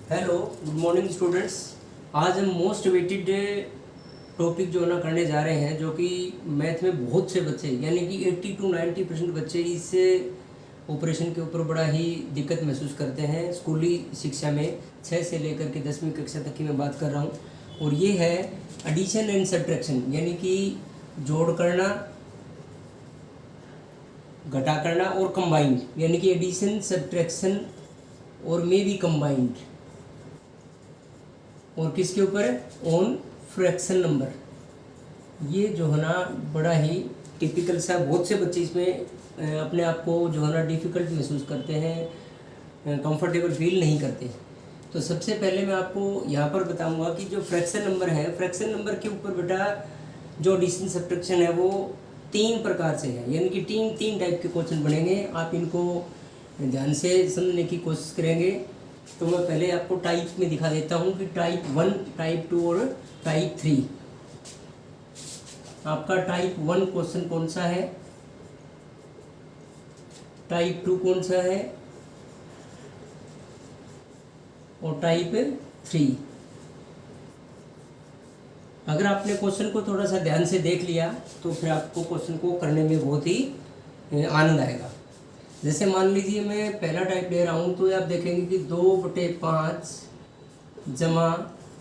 Hello, good morning students. आज हम most weighted topic जो है ना करने जा रहे हैं, जो कि मैथ में बहुत से बच्चे यानी कि 80 to 90% बच्चे इस ऑपरेशन के ऊपर बड़ा ही दिक्कत महसूस करते हैं। स्कूली शिक्षा में 6 से लेकर के 10वीं कक्षा तक की मैं बात कर रहा हूँ, और ये है एडिशन एंड सब्ट्रैक्शन, यानी कि जोड़ करना, घटा करना और कंबाइंड, यानी कि एडिशन, सब्ट्रैक्शन और मे बी कंबाइंड। और किसके ऊपर है? On fraction number. ये जो है ना बड़ा ही टिपिकल सा, बहुत से बच्चे इसमें अपने आप को जो है ना डिफ़िकल्ट महसूस करते हैं, कंफर्टेबल फील नहीं करते। तो सबसे पहले मैं आपको यहाँ पर बताऊंगा कि जो फ्रैक्शन नंबर है, फ्रैक्शन नंबर के ऊपर बेटा जो एडिशन सब्ट्रैक्शन है वो 3 प्रकार से है, यानी कि तीन टाइप के क्वेश्चन बनेंगे। आप इनको ध्यान से समझने की कोशिश करेंगे। तो मैं पहले आपको टाइप में दिखा देता हूँ कि टाइप 1, टाइप 2 और टाइप 3। आपका टाइप 1 क्वेश्चन कौन सा है, टाइप 2 कौन सा है और टाइप 3। अगर आपने क्वेश्चन को थोड़ा सा ध्यान से देख लिया तो फिर आपको क्वेश्चन को करने में बहुत ही आनंद आएगा। जैसे मान लीजिए मैं पहला टाइप ले रहा हूँ, तो आप देखेंगे कि 2/5 जमा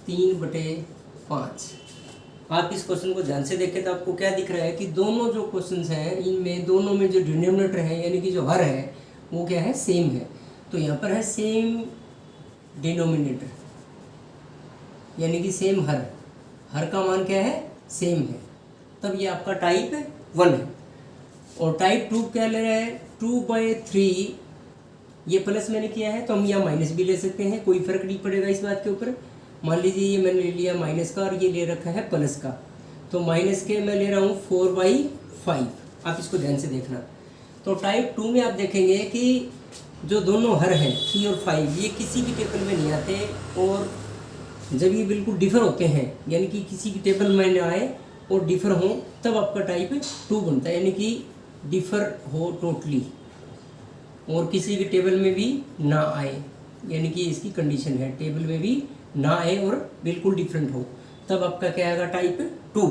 3/5। आप इस क्वेश्चन को ध्यान से देखें तो आपको क्या दिख रहा है कि दोनों जो क्वेश्चंस हैं इनमें दोनों में जो डिनोमिनेटर है यानी कि जो हर है वो क्या है? सेम है। तो यहाँ पर है सेम डिनोमिनेटर, यानी कि सेम हर का मान क्या है? सेम है। तब ये आपका टाइप 1 है। और टाइप 2 क्या ले रहा है? 2/3। ये प्लस मैंने किया है तो हम यहाँ माइनस भी ले सकते हैं, कोई फर्क नहीं पड़ेगा इस बात के ऊपर। मान लीजिए ये मैंने ले लिया माइनस का और ये ले रखा है प्लस का, तो माइनस के मैं ले रहा हूँ 4/5। आप इसको ध्यान से देखना। तो टाइप 2 में आप देखेंगे कि जो दोनों हर हैं 3 और 5, ये किसी भी टेबल में नहीं आते, और जब ये बिल्कुल डिफर होते हैं यानी कि किसी की टेबल में ना आए और डिफर हो, तब आपका टाइप 2 बनता है, यानी कि डिफर हो टोटली और किसी के टेबल में भी ना आए, यानी कि इसकी कंडीशन है टेबल में भी ना आए और बिल्कुल डिफरेंट हो, तब आपका क्या आएगा? टाइप 2।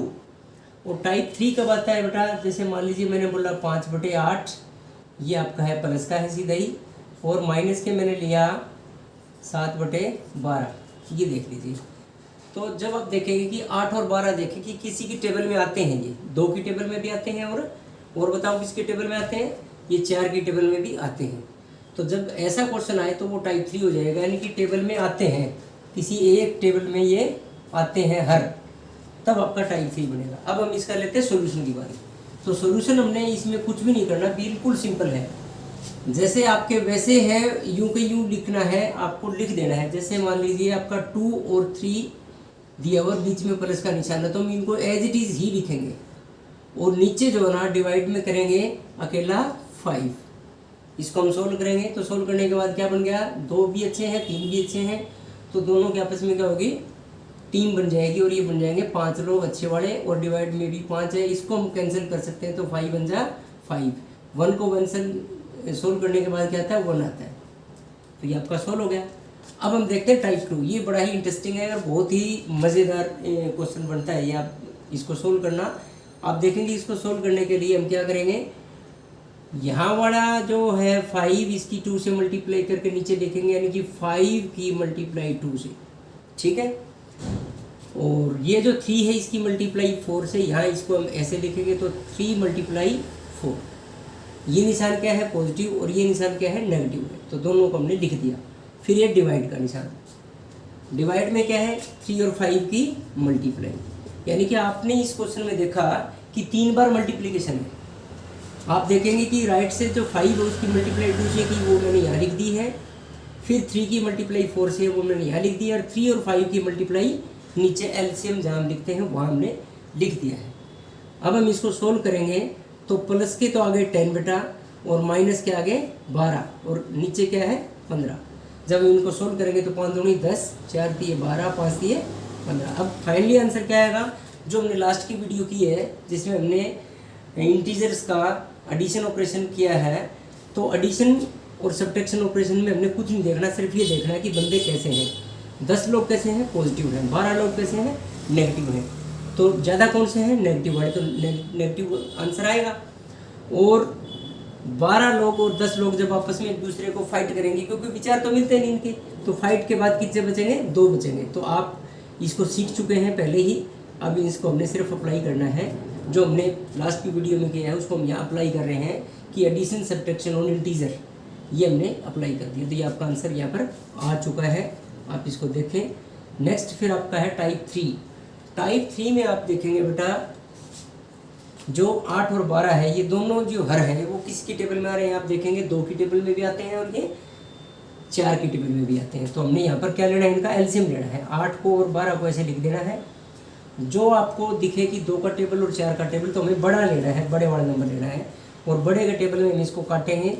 और टाइप 3 कब आता है बेटा? जैसे मान लीजिए मैंने बोला 5/8, ये आपका है प्लस का है सीधा ही, और माइनस के मैंने लिया 7/12। ये देख लीजिए। तो जब आप देखेंगे कि 8 और 12 देखें कि किसी की टेबल में आते हैं, ये 2 की टेबल में भी आते हैं, और बताओ किसके टेबल में आते हैं? ये 4 की टेबल में भी आते हैं। तो जब ऐसा क्वेश्चन आए तो वो टाइप 3 हो जाएगा, यानी कि टेबल में आते हैं, किसी एक टेबल में ये आते हैं हर, तब आपका टाइप 3 बनेगा। अब हम इसका लेते हैं सोल्यूशन की बारी। तो सोल्यूशन हमने इसमें कुछ भी नहीं करना, बिल्कुल सिंपल है। जैसे आपके वैसे है, यूं के यूं लिखना है, आपको लिख देना है। जैसे मान लीजिए आपका 2 और 3 दिया हुआ, बीच में प्लस का निशान है, तो हम इनको एज इट इज़ ही लिखेंगे, और नीचे जो है ना डिवाइड में करेंगे अकेला 5। इसको हम सोल्व करेंगे, तो सोल्व करने के बाद क्या बन गया? 2 भी अच्छे हैं, 3 भी अच्छे हैं, तो दोनों के आपस में क्या होगी? टीम बन जाएगी, और ये बन जाएंगे 5 लोग अच्छे वाले, और डिवाइड में भी 5 है, इसको हम कैंसिल कर सकते हैं, तो 5 बन जा 5। 1 को सोल्व करने के बाद क्या आता है? 1 आता है। तो ये आपका सोल्व हो गया। अब हम देखते हैं टाइप 2। ये बड़ा ही इंटरेस्टिंग है और बहुत ही मज़ेदार क्वेश्चन बनता है ये। आप इसको सोल्व करना, आप देखेंगे इसको सोल्व करने के लिए हम क्या करेंगे, यहाँ वाला जो है 5, इसकी 2 से मल्टीप्लाई करके नीचे देखेंगे, यानी कि 5 की मल्टीप्लाई 2 से, ठीक है। और ये जो 3 है इसकी मल्टीप्लाई 4 से, यहाँ इसको हम ऐसे लिखेंगे, तो 3 × 4। ये निशान क्या है? पॉजिटिव, और ये निशान क्या है? नेगेटिव है। तो दोनों को हमने लिख दिया। फिर ये डिवाइड का निशान, डिवाइड में क्या है? 3 और 5 की मल्टीप्लाई, यानी कि आपने इस क्वेश्चन में देखा कि 3 बार मल्टीप्लिकेशन है। आप देखेंगे कि राइट से जो 5 है उसकी मल्टीप्लाई 2 से की, वो मैंने यहाँ लिख दी है। फिर 3 की मल्टीप्लाई 4 से, वो मैंने यहाँ लिख दी है। और 3 और 5 की मल्टीप्लाई नीचे एलसीएम जहाँ हम लिखते हैं वहाँ हमने लिख दिया है। अब हम इसको सोल्व करेंगे, तो प्लस के तो आगे 10 बेटा, और माइनस के आगे 12, और नीचे क्या है? 15। जब हम इनको सोल्व करेंगे तो 5 दूनी 10, 4 दिए 12, 5 दिए 15। अब फाइनली आंसर क्या आएगा? जो हमने लास्ट की वीडियो की है जिसमें हमने इंटीजर्स का एडिशन ऑपरेशन किया है, तो एडिशन और सब्ट्रैक्शन ऑपरेशन में हमने कुछ नहीं देखना, सिर्फ ये देखना है कि बंदे कैसे हैं। 10 लोग कैसे हैं, पॉजिटिव हैं, 12 लोग कैसे हैं, नेगेटिव हैं। तो ज़्यादा कौन से हैं, नेगेटिव वाले, तो नेगेटिव आंसर आएगा। और 12 लोग और 10 लोग जब आपस में एक दूसरे को फाइट करेंगे, क्योंकि विचार तो मिलते नहीं इनके, तो फाइट के बाद कितने बचेंगे, 2 बचेंगे। तो आप इसको सीख चुके हैं पहले ही, अब इसको हमने सिर्फ अप्लाई करना है। जो हमने लास्ट की वीडियो में किया है उसको हम यहाँ अप्लाई कर रहे हैं कि एडिशन सब्ट्रैक्शन ऑन इंटीजर, ये हमने अप्लाई कर दिया। तो ये आपका आंसर यहाँ पर आ चुका है, आप इसको देखें। नेक्स्ट फिर आपका है टाइप 3। टाइप 3 में आप देखेंगे बेटा, जो 8 और 12 है, ये दोनों जो हर हैं वो किसकी टेबल में आ रहे हैं, आप देखेंगे 2 की टेबल में भी आते हैं और ये 4 की टेबल में भी आते हैं। तो हमने यहाँ पर क्या लेना है, इनका एलसीएम लेना है। 8 को और 12 को ऐसे लिख देना है। जो आपको दिखे कि 2 का टेबल और 4 का टेबल, तो हमें बड़ा लेना है, बड़े वाला नंबर लेना है, और बड़े के टेबल में हम इसको काटेंगे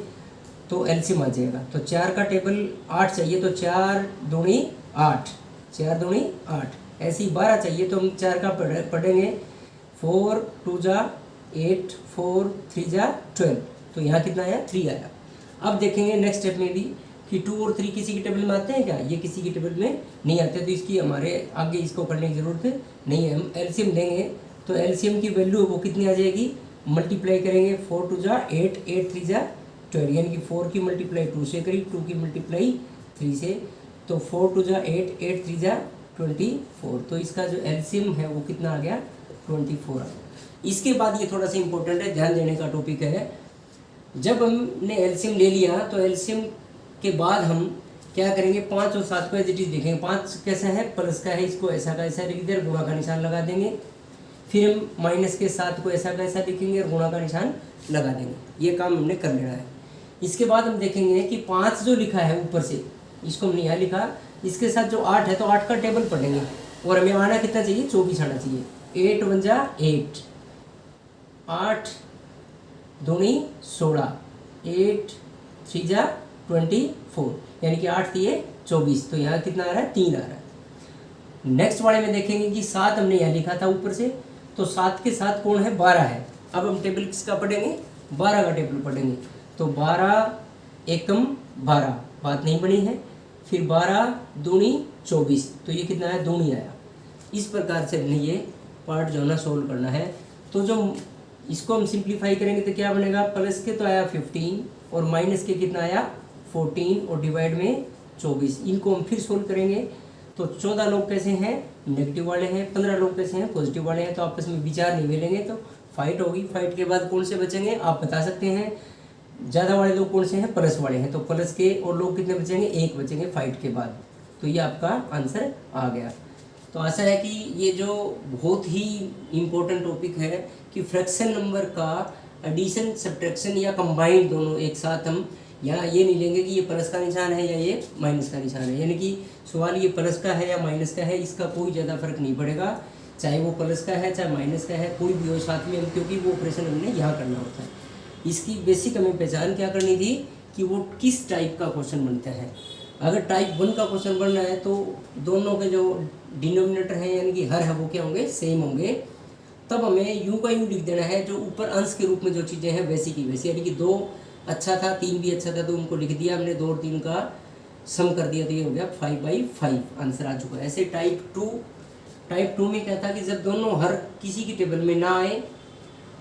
तो एलसीएम आ जाएगा। तो 4 का टेबल 8 चाहिए, तो 4 दूनी 8, 4 दूनी 8। ऐसे ही 12 चाहिए, तो हम 4 का पढ़ेंगे, 4 2 जा 8, 4 3 जा 12। तो यहाँ कितना आया, 3 आया। अब देखेंगे नेक्स्ट स्टेप में भी कि 2 और 3 किसी की टेबल में आते हैं क्या, ये किसी की टेबल में नहीं आते। तो इसकी हमारे आगे इसको करने की ज़रूरत नहीं है। हम एलसीएम लेंगे, तो एलसीएम की वैल्यू वो कितनी आ जाएगी, मल्टीप्लाई करेंगे, 4 2 जा 8, 8 3 जा 12, यानी कि 4 की मल्टीप्लाई 2 से करी, 2 की मल्टीप्लाई 3 से, तो 4 2 जा 8, 8 3 जा 24। तो इसका जो एलसीएम है वो कितना आ गया, 24 आ गया। इसके बाद ये थोड़ा सा इंपॉर्टेंट है, ध्यान देने का टॉपिक है। जब हमने एलसीएम ले लिया, तो एलसीएम के बाद हम क्या करेंगे, 5 और 7 को एज इट इज देखेंगे। 5 कैसा है, प्लस का है, इसको ऐसा का ऐसा लिख दें, गुणा का निशान लगा देंगे। फिर हम माइनस के 7 को ऐसा का ऐसा लिखेंगे और गुणा का निशान लगा देंगे। ये काम हमने कर लेना है। इसके बाद हम देखेंगे कि 5 जो लिखा है ऊपर से, इसको हमने यहाँ लिखा, इसके साथ जो 8 है, तो 8 का टेबल पढ़ेंगे, और हमें आना कितना चाहिए, 24 आना चाहिए। 8 1 जा 8, 8 दूनी 16, 8 3 जा 24, यानी कि 8 3 24। तो यहाँ कितना आ रहा है, 3 आ रहा है। नेक्स्ट वाले में देखेंगे कि 7 हमने यहाँ लिखा था ऊपर से, तो 7 के साथ कौन है, 12 है। अब हम टेबल किसका पढ़ेंगे, 12 का टेबल पढ़ेंगे। तो 12 एकम 12, बात नहीं बनी है। फिर 12 दूनी 24, तो ये कितना है, दूनी आया। इस प्रकार से हमने ये पार्ट जो है ना सोल्व करना है। तो जो इसको हम सिंप्लीफाई करेंगे तो क्या बनेगा, प्लस के तो आया 15 और माइनस के कितना आया 14 और डिवाइड में 24। इनको हम फिर सोल्व करेंगे। तो 14 लोग कैसे हैं, नेगेटिव वाले हैं, 15 लोग कैसे हैं, पॉजिटिव वाले हैं। तो आपस में विचार नहीं मिलेंगे, तो फाइट होगी। फाइट के बाद कौन से बचेंगे, आप बता सकते हैं। ज़्यादा वाले लोग कौन से हैं, प्लस वाले हैं। तो प्लस के और लोग कितने बचेंगे, 1 बचेंगे फाइट के बाद। तो ये आपका आंसर आ गया। तो आशा है कि ये जो बहुत ही इम्पोर्टेंट टॉपिक है कि फ्रैक्शन नंबर का एडिशन सब्ट्रैक्शन या कंबाइंड दोनों एक साथ, हम यहाँ ये नहीं लेंगे कि ये प्लस का निशान है या ये माइनस का निशान है। यानी कि सवाल ये प्लस का है या माइनस का है, इसका कोई ज़्यादा फर्क नहीं पड़ेगा, चाहे वो प्लस का है चाहे माइनस का है, कोई भी हो साथ में हम, क्योंकि वो ऑपरेशन हमने यहाँ करना होता है। इसकी बेसिक हमें पहचान क्या करनी थी कि वो किस टाइप का क्वेश्चन बनता है। अगर टाइप 1 का क्वेश्चन बनना है तो दोनों के जो डिनोमिनेटर हैं यानी कि हर है वो क्या होंगे, सेम होंगे। तब हमें यू का यू लिख देना है, जो ऊपर अंश के रूप में जो चीज़ें हैं वैसी की वैसी। यानी कि 2 अच्छा था, 3 भी अच्छा था, तो उनको लिख दिया हमने, 2 और 3 का सम कर दिया, तो ये हो गया 5/5 आंसर आ चुका है। ऐसे टाइप 2 में क्या था कि जब दोनों हर किसी की टेबल में ना आए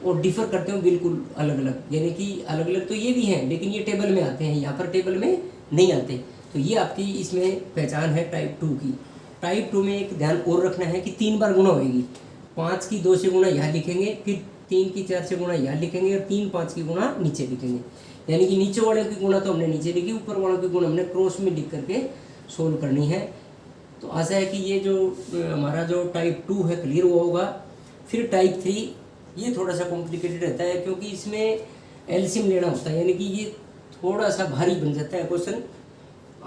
और डिफर करते हो बिल्कुल अलग अलग, यानी कि अलग अलग तो ये भी हैं लेकिन ये टेबल में आते हैं, यहाँ पर टेबल में नहीं आते। तो ये आपकी इसमें पहचान है टाइप 2 की। टाइप 2 में एक ध्यान और रखना है कि 3 बार गुणा होगी। 5 की 2 से गुणा यहाँ लिखेंगे, फिर 3 की 4 से गुणा यहाँ लिखेंगे, और 3 5 की गुणा नीचे लिखेंगे। यानी कि नीचे वाले की गुणा तो हमने नीचे लिखी, ऊपर वालों की गुणा हमने क्रॉस में लिख करके सोल्व करनी है। तो आशा है कि ये जो हमारा जो टाइप 2 है क्लियर हुआ होगा। फिर टाइप 3 ये थोड़ा सा कॉम्प्लिकेटेड रहता है, क्योंकि इसमें एलसीएम लेना होता है, यानी कि ये थोड़ा सा भारी बन जाता है क्वेश्चन।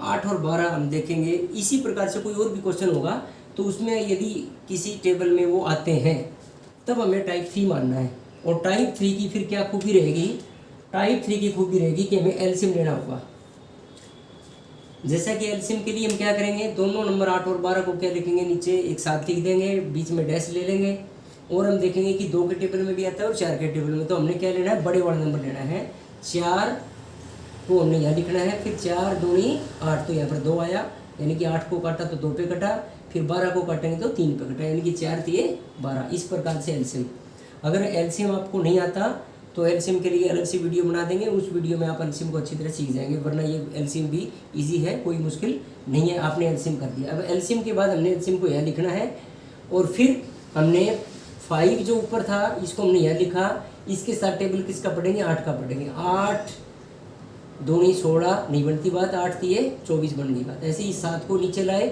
8 और 12 हम देखेंगे। इसी प्रकार से कोई और भी क्वेश्चन होगा तो उसमें यदि किसी टेबल में वो आते हैं तब हमें टाइप 3 मानना है। और टाइप 3 की फिर क्या खूबी रहेगी, टाइप 3 की खूबी रहेगी कि हमें एलसीएम लेना होगा। जैसा कि एलसीएम के लिए हम क्या करेंगे, दोनों नंबर 8 और 12 को क्या लिखेंगे, नीचे एक साथ लिख देंगे, बीच में डैश ले लेंगे, और हम देखेंगे कि 2 के टेबल में भी आता है और 4 के टेबल में। तो हमने क्या लेना है, बड़े वाला नंबर लेना है। 4 को हमने यहाँ लिखना है, फिर 4 दूनी 8, तो यहाँ पर 2 आया, यानी कि 8 को काटा तो 2 पे कटा, फिर 12 को काटेंगे तो 3 पे कटा, यानी कि 4 तिये 12। इस प्रकार से एलसीएम। अगर एलसीएम आपको नहीं आता तो एलसीएम के लिए अलग से वीडियो बना देंगे, उस वीडियो में आप एलसीएम को अच्छी तरह सीख जाएंगे, वरना ये एलसीएम भी इजी है, कोई मुश्किल नहीं है। आपने एलसीएम कर दिया। अब एलसीएम के बाद हमने एलसीएम को यहाँ लिखना है, और फिर हमने 5 जो ऊपर था इसको हमने यहाँ लिखा, इसके साथ टेबल किसका पढ़ेंगे, 8 का पढ़ेंगे। 8 दूनी 16 नहीं बनती बात, 8 तिये 24 बन गई बात। ऐसे ही 7 को नीचे लाए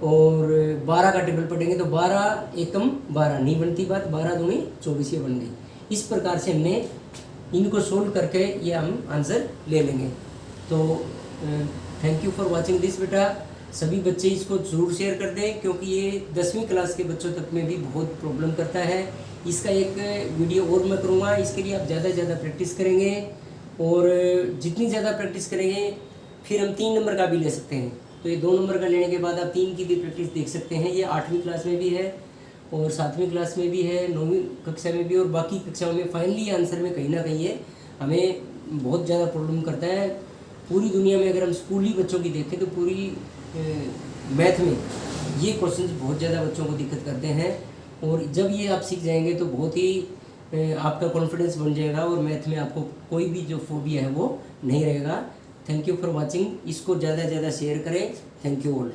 और 12 का टेबल पढ़ेंगे तो 12 एकम 12 नहीं बनती बात, 12 दूनी 24 ये बन गई। इस प्रकार से हमने इनको सोल्व करके ये हम आंसर ले लेंगे। तो thank you for watching this बेटा। सभी बच्चे इसको ज़रूर शेयर कर दें, क्योंकि ये 10वीं क्लास के बच्चों तक में भी बहुत प्रॉब्लम करता है। इसका एक वीडियो और मैं करूँगा, इसके लिए आप ज़्यादा से ज़्यादा प्रैक्टिस करेंगे, और जितनी ज़्यादा प्रैक्टिस करेंगे फिर हम 3 नंबर का भी ले सकते हैं। तो ये 2 नंबर का लेने के बाद आप 3 की भी प्रैक्टिस देख सकते हैं। ये 8वीं क्लास में भी है और 7वीं क्लास में भी है, 9वीं कक्षा में भी, और बाकी कक्षाओं में फाइनली आंसर में कहीं ना कहीं ये हमें बहुत ज़्यादा प्रॉब्लम करता है। पूरी दुनिया में अगर हम स्कूली बच्चों की देखें तो पूरी मैथ में ये क्वेश्चंस बहुत ज़्यादा बच्चों को दिक्कत करते हैं, और जब ये आप सीख जाएंगे तो बहुत ही आपका कॉन्फिडेंस बन जाएगा, और मैथ में आपको कोई भी जो फोबिया है वो नहीं रहेगा। Thank you for watching. इसको ज़्यादा से ज़्यादा शेयर करें। Thank you all.